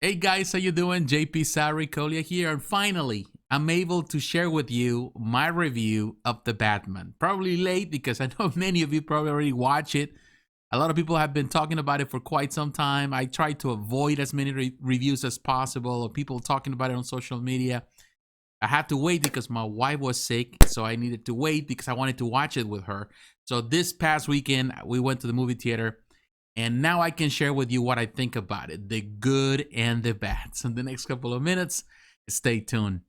Hey guys, how you doing? jpsarrireviews here, and finally, I'm able to share with you my review of the Batman. Probably late because I know many of you probably already watch it. A lot of people have been talking about it for quite some time. I try to avoid as many reviews as possible of people talking about it on social media. I had to wait because my wife was sick, so I needed to wait because I wanted to watch it with her. So this past weekend, we went to the movie theater, and now I can share with you what I think about it, the good and the bad. So in the next couple of minutes, stay tuned.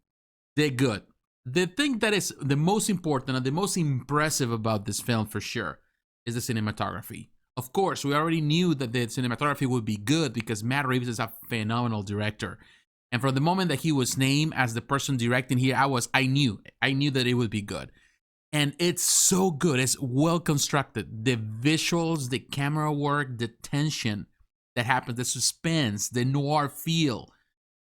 They're good. The thing that is the most important and the most impressive about this film for sure is the cinematography. Of course, we already knew that the cinematography would be good because Matt Reeves is a phenomenal director. And from the moment that he was named as the person directing here, I knew that it would be good. And it's so good. It's well constructed. The visuals, the camera work, the tension that happens, the suspense, the noir feel.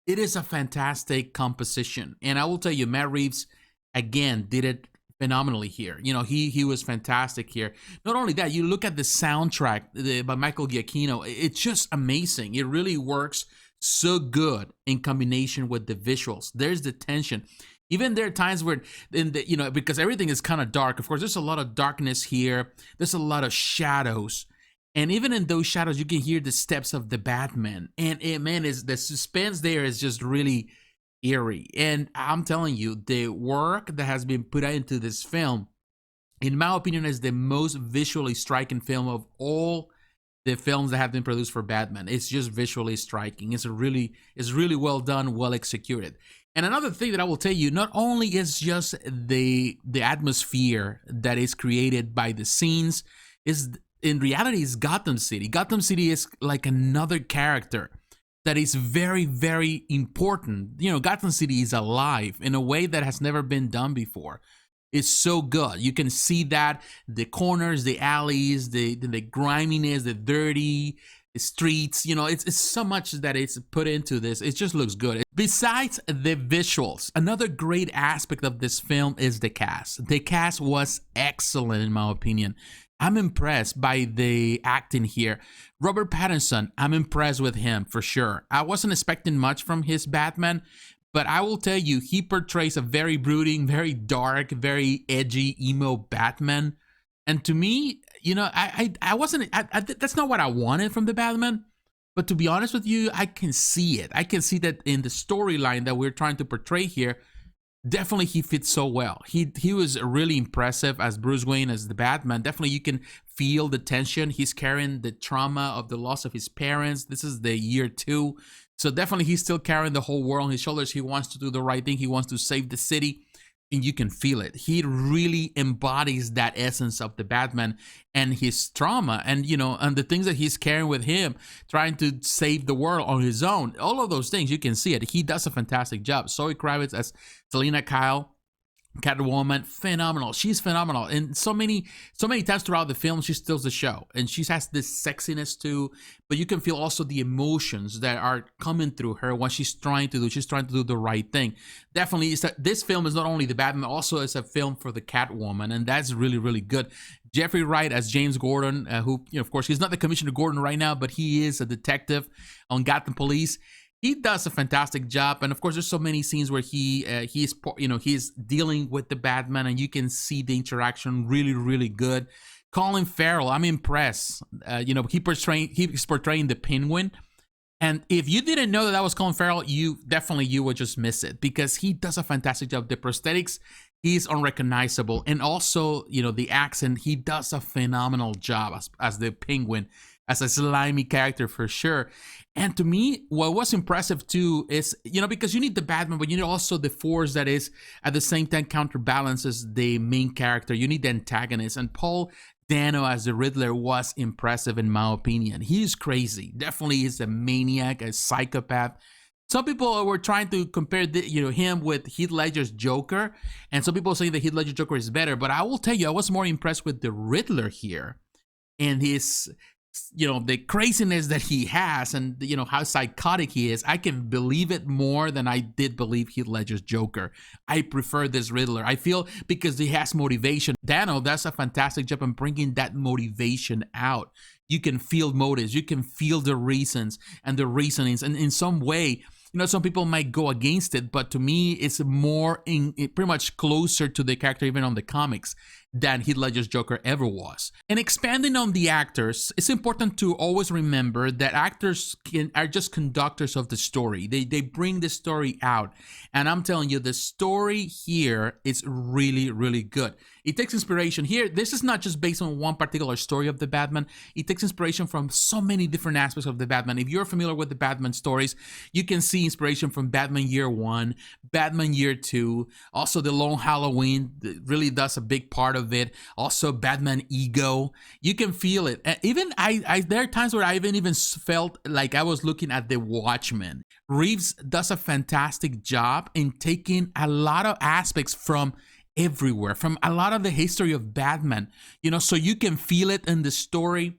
It is a fantastic composition. And I will tell you, Matt Reeves, again, did it phenomenally here. You know, he was fantastic here. Not only that, you look at the soundtrack by Michael Giacchino, it's just amazing. It really works so good in combination with the visuals. There's the tension. Even there are times where, because everything is kind of dark. Of course, there's a lot of darkness here. There's a lot of shadows. And even in those shadows, you can hear the steps of the Batman. And the suspense there is just really eerie. And I'm telling you, the work that has been put into this film, in my opinion, is the most visually striking film of all the films that have been produced for Batman. It's just visually striking. It's really well done, well executed. And another thing that I will tell you, not only is just the atmosphere that is created by the scenes, is in reality is Gotham City. Gotham City is like another character that is very, very important. You know, Gotham City is alive in a way that has never been done before. It's so good. You can see that the corners, the alleys, the griminess, the dirty streets, it's so much that it's put into this. It just looks good. Besides the visuals, another great aspect of this film is the cast. The cast was excellent in my opinion. I'm impressed by the acting here. Robert Pattinson, I'm impressed with him for sure. I wasn't expecting much from his Batman, but I will tell you, he portrays a very brooding, very dark, very edgy, emo Batman. And to me, I wasn't, that's not what I wanted from the Batman. But to be honest with you, I can see it. I can see that in the storyline that we're trying to portray here, definitely he fits so well. He was really impressive as Bruce Wayne, as the Batman. Definitely you can feel the tension. He's carrying the trauma of the loss of his parents. This is the year 2. So definitely he's still carrying the whole world on his shoulders. He wants to do the right thing. He wants to save the city. And you can feel it. He really embodies that essence of the Batman and his trauma and, and the things that he's carrying with him, trying to save the world on his own. All of those things, you can see it. He does a fantastic job. Zoe Kravitz as Selina Kyle, Catwoman, phenomenal. She's phenomenal. And so many times throughout the film, she steals the show. And she has this sexiness too. But you can feel also the emotions that are coming through her when she's trying to do the right thing. Definitely, this film is not only the Batman, also it's a film for the Catwoman. And that's really, really good. Jeffrey Wright as James Gordon, who, of course, he's not the Commissioner Gordon right now, but he is a detective on Gotham Police. He does a fantastic job, and of course, there's so many scenes where he's dealing with the Batman, and you can see the interaction really, really good. Colin Farrell, I'm impressed. He's portraying the Penguin, and if you didn't know that was Colin Farrell, you would just miss it because he does a fantastic job. The prosthetics, he's unrecognizable, and also the accent, he does a phenomenal job as the Penguin, as a slimy character for sure. And to me, what was impressive too is, because you need the Batman, but you need also the force that is at the same time counterbalances the main character. You need the antagonist. And Paul Dano as the Riddler was impressive in my opinion. He's crazy. Definitely is a maniac, a psychopath. Some people were trying to compare him with Heath Ledger's Joker. And some people saying that Heath Ledger's Joker is better. But I will tell you, I was more impressed with the Riddler here and his the craziness that he has, and how psychotic he is, I can believe it more than I did believe Heath Ledger's Joker. I prefer this Riddler. I feel because he has motivation. Dano does a fantastic job in bringing that motivation out. You can feel motives, you can feel the reasons and the reasonings, and in some way, some people might go against it, but to me, it's pretty much closer to the character even on the comics than Heath Ledger's Joker ever was. And expanding on the actors, it's important to always remember that actors are just conductors of the story. They bring the story out. And I'm telling you, the story here is really, really good. It takes inspiration here. This is not just based on one particular story of the Batman. It takes inspiration from so many different aspects of the Batman. If you're familiar with the Batman stories, you can see inspiration from Batman Year 1, Batman Year 2, also The Long Halloween really does a big part of it. Also Batman Ego. You can feel it. Even there are times where I even felt like I was looking at The Watchmen. Reeves does a fantastic job in taking a lot of aspects from everywhere, from a lot of the history of Batman, so you can feel it in the story,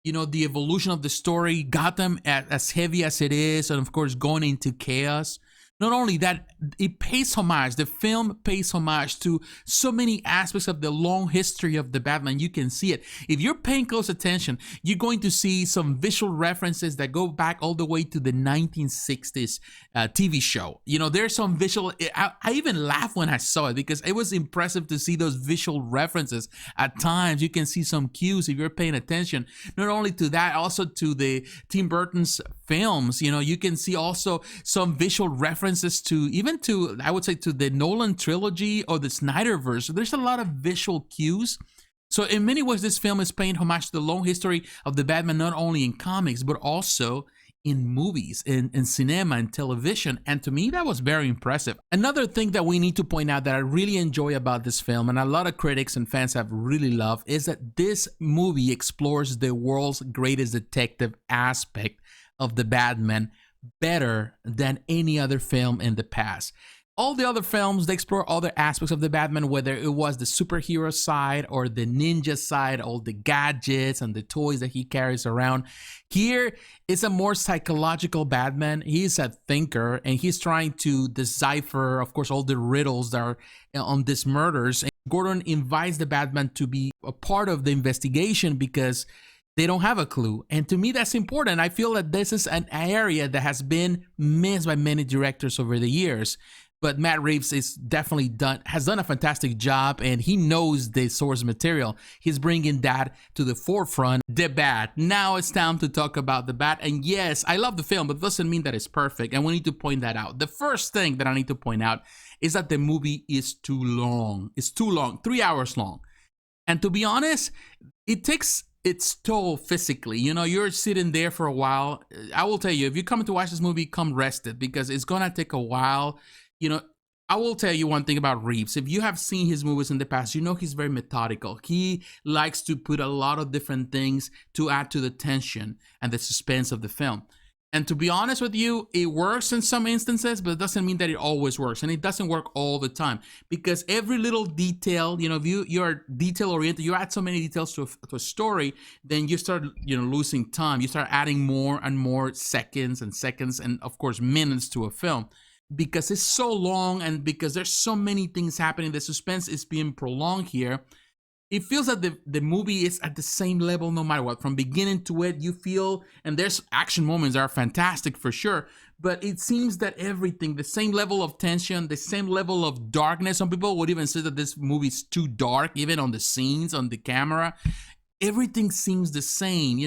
the evolution of the story, Gotham as heavy as it is, and of course going into chaos. Not only that, it pays homage. The film pays homage to so many aspects of the long history of the Batman. You can see it. If you're paying close attention, you're going to see some visual references that go back all the way to the 1960s TV show. There's some visual... I even laughed when I saw it because it was impressive to see those visual references. At times, you can see some cues if you're paying attention. Not only to that, also to the Tim Burton's films. You can see also some visual references to I would say to the Nolan trilogy or the Snyderverse. There's a lot of visual cues. So in many ways, this film is paying homage to the long history of the Batman, not only in comics, but also in movies, in cinema and television. And to me, that was very impressive. Another thing that we need to point out that I really enjoy about this film, and a lot of critics and fans have really loved, is that this movie explores the world's greatest detective aspect of the Batman better than any other film in the past. All the other films, they explore other aspects of the Batman, whether it was the superhero side or the ninja side, all the gadgets and the toys that he carries around. Here, it's a more psychological Batman. He's a thinker, and he's trying to decipher, of course, all the riddles that are on these murders. And Gordon invites the Batman to be a part of the investigation because they don't have a clue. And to me, that's important. I feel that this is an area that has been missed by many directors over the years. But Matt Reeves has done a fantastic job, and he knows the source material. He's bringing that to the forefront. The Bat. Now it's time to talk about the Bat. And yes, I love the film, but it doesn't mean that it's perfect. And we need to point that out. The first thing that I need to point out is that the movie is too long. It's too long, 3 hours long. And to be honest, it takes its toll physically. You're sitting there for a while. I will tell you, if you come to watch this movie, come rested because it's gonna take a while. I will tell you one thing about Reeves. If you have seen his movies in the past, he's very methodical. He likes to put a lot of different things to add to the tension and the suspense of the film. And to be honest with you, it works in some instances, but it doesn't mean that it always works. And it doesn't work all the time because every little detail, if you're detail oriented, you add so many details to a story, then you start, losing time. You start adding more and more seconds and of course minutes to a film because it's so long and because there's so many things happening. The suspense is being prolonged here. It feels that the movie is at the same level no matter what. From beginning to it, you feel, and there's action moments that are fantastic for sure, but it seems that everything, the same level of tension, the same level of darkness. Some people would even say that this movie is too dark, even on the scenes, on the camera. Everything seems the same,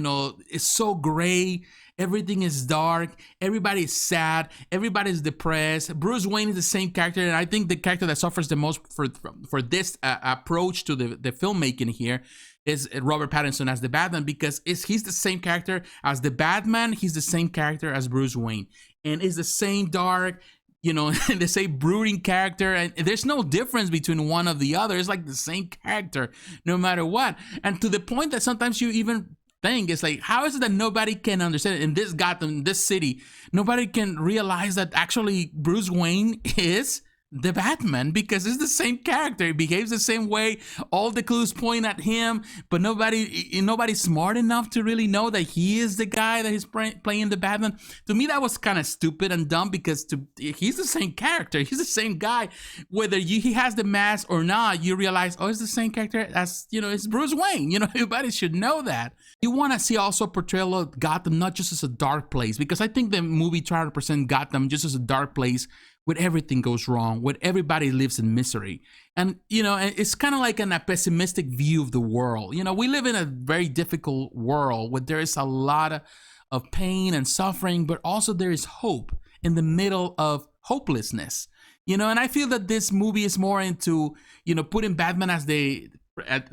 it's so gray. Everything is dark. Everybody's sad. Everybody's depressed. Bruce Wayne is the same character, and I think the character that suffers the most for this approach to the filmmaking here is Robert Pattinson as the Batman because he's the same character as the Batman. He's the same character as Bruce Wayne, and it's the same dark, the same brooding character, and there's no difference between one or the other. It's like the same character no matter what, and to the point that sometimes you even think it's like, how is it that nobody can understand it? In this Gotham, this city, nobody can realize that actually Bruce Wayne is the Batman, because it's the same character. He behaves the same way. All the clues point at him, but nobody's smart enough to really know that he is the guy that is playing the Batman. To me, that was kind of stupid and dumb, because he's the same character. He's the same guy. Whether he has the mask or not, you realize, oh, it's the same character as, it's Bruce Wayne. Everybody should know that. You want to see also portrayal of Gotham not just as a dark place, because I think the movie tried to present Gotham just as a dark place where everything goes wrong, where everybody lives in misery. And, it's kind of like a pessimistic view of the world. We live in a very difficult world where there is a lot of pain and suffering, but also there is hope in the middle of hopelessness. And I feel that this movie is more into, putting Batman as the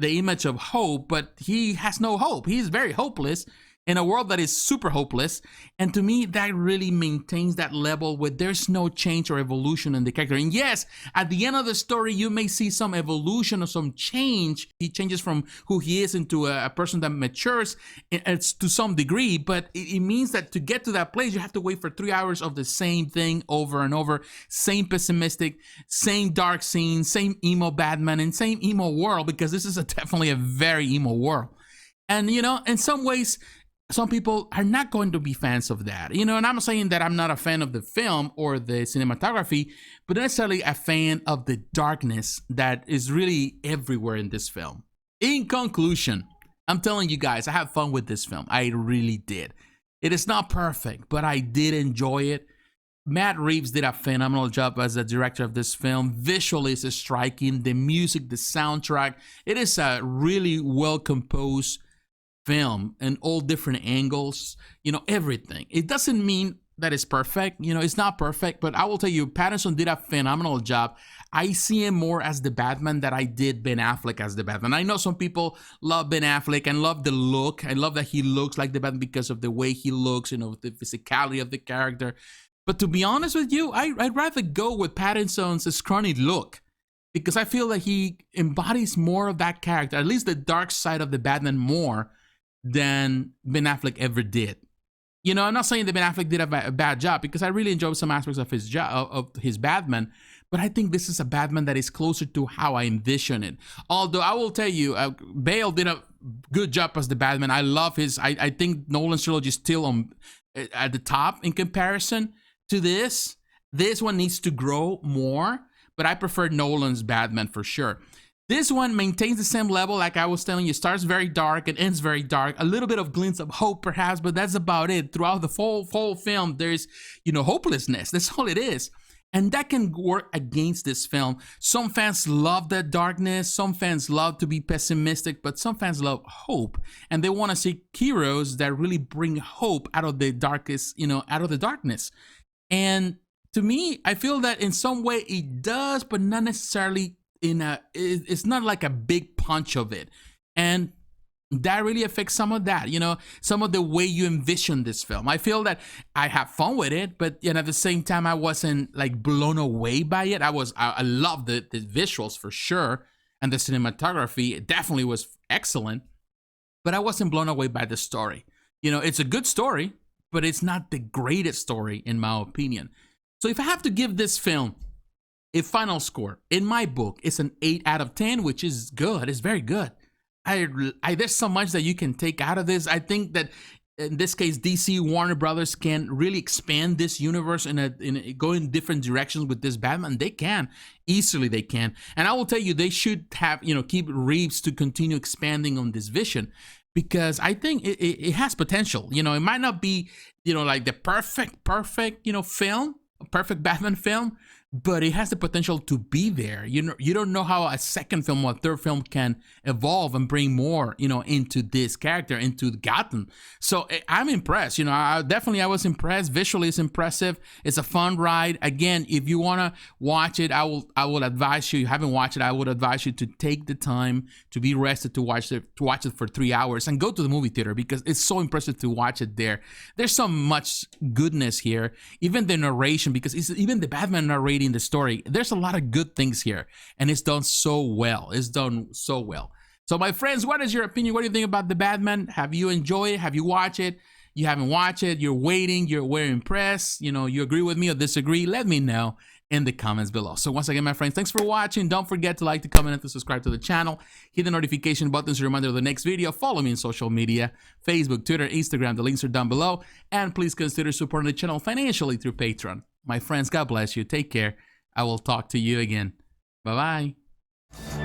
image of hope, but he has no hope. He is very hopeless in a world that is super hopeless. And to me, that really maintains that level where there's no change or evolution in the character. And yes, at the end of the story, you may see some evolution or some change. He changes from who he is into a person that matures to some degree, but it means that to get to that place, you have to wait for 3 hours of the same thing over and over. Same pessimistic, same dark scene, same emo Batman, and same emo world, because this is definitely a very emo world. And, in some ways, some people are not going to be fans of that, and I'm saying that I'm not a fan of the film or the cinematography, but necessarily a fan of the darkness that is really everywhere in this film. In conclusion, I'm telling you guys, I had fun with this film. I really did. It is not perfect, but I did enjoy it. Matt Reeves did a phenomenal job as the director of this film. Visually, it's striking. The music, the soundtrack, it is a really well-composed film in all different angles, everything. It doesn't mean that it's perfect, it's not perfect, but I will tell you, Pattinson did a phenomenal job. I see him more as the Batman that I did Ben Affleck as the Batman. I know some people love Ben Affleck and love the look. I love that he looks like the Batman because of the way he looks, the physicality of the character. But to be honest with you, I'd rather go with Pattinson's scrawny look, because I feel that he embodies more of that character, at least the dark side of the Batman, more than Ben Affleck ever did. I'm not saying that Ben Affleck did a bad job, because I really enjoyed some aspects of his job, of his Batman, but I think this is a Batman that is closer to how I envision it. Although I will tell you, Bale did a good job as the Batman. I love his. I think Nolan's trilogy is still at the top in comparison to this. This one needs to grow more, but I prefer Nolan's Batman for sure. This one maintains the same level, like I was telling you. Starts very dark and ends very dark. A little bit of glints of hope, perhaps, but that's about it. Throughout the whole film, there's, hopelessness. That's all it is. And that can work against this film. Some fans love that darkness. Some fans love to be pessimistic, but some fans love hope. And they want to see heroes that really bring hope out of the darkest, out of the darkness. And to me, I feel that in some way it does, but not necessarily it's not like a big punch of it. And that really affects some of that, some of the way you envision this film. I feel that I have fun with it, but at the same time, I wasn't like blown away by it. I love the visuals for sure. And the cinematography, it definitely was excellent, but I wasn't blown away by the story. It's a good story, but it's not the greatest story in my opinion. So if I have to give this film a final score, in my book, it's an 8 out of 10, which is good. It's very good. There's so much that you can take out of this. I think that in this case, DC Warner Brothers can really expand this universe go in different directions with this Batman. They can easily. They can, and I will tell you, they should have keep Reeves to continue expanding on this vision, because I think it has potential. It might not be like the perfect film, a perfect Batman film, but it has the potential to be there. You don't know how a second film or a third film can evolve and bring more, into this character, into Gotham. So I'm impressed. I was impressed. Visually, it's impressive. It's a fun ride. Again, if you want to watch it, I will advise you. If you haven't watched it, I would advise you to take the time to be rested to watch it for 3 hours and go to the movie theater, because it's so impressive to watch it there. There's so much goodness here. Even the narration, because it's even the Batman narrating the story. There's a lot of good things here, and it's done so well. So my friends, what is your opinion? What do you think about the Batman? Have you enjoyed it? Have you watched it? You haven't watched it, you're waiting, you're impressed, you agree with me or disagree, let me know. in the comments below. So once again, my friends, thanks for watching. Don't forget to like, to comment, and to subscribe to the channel. Hit the notification button to remind you of the next video. Follow me on social media, Facebook, Twitter, Instagram. The links are down below. And please consider supporting the channel financially through Patreon. My friends, God bless you. Take care. I will talk to you again. Bye-bye.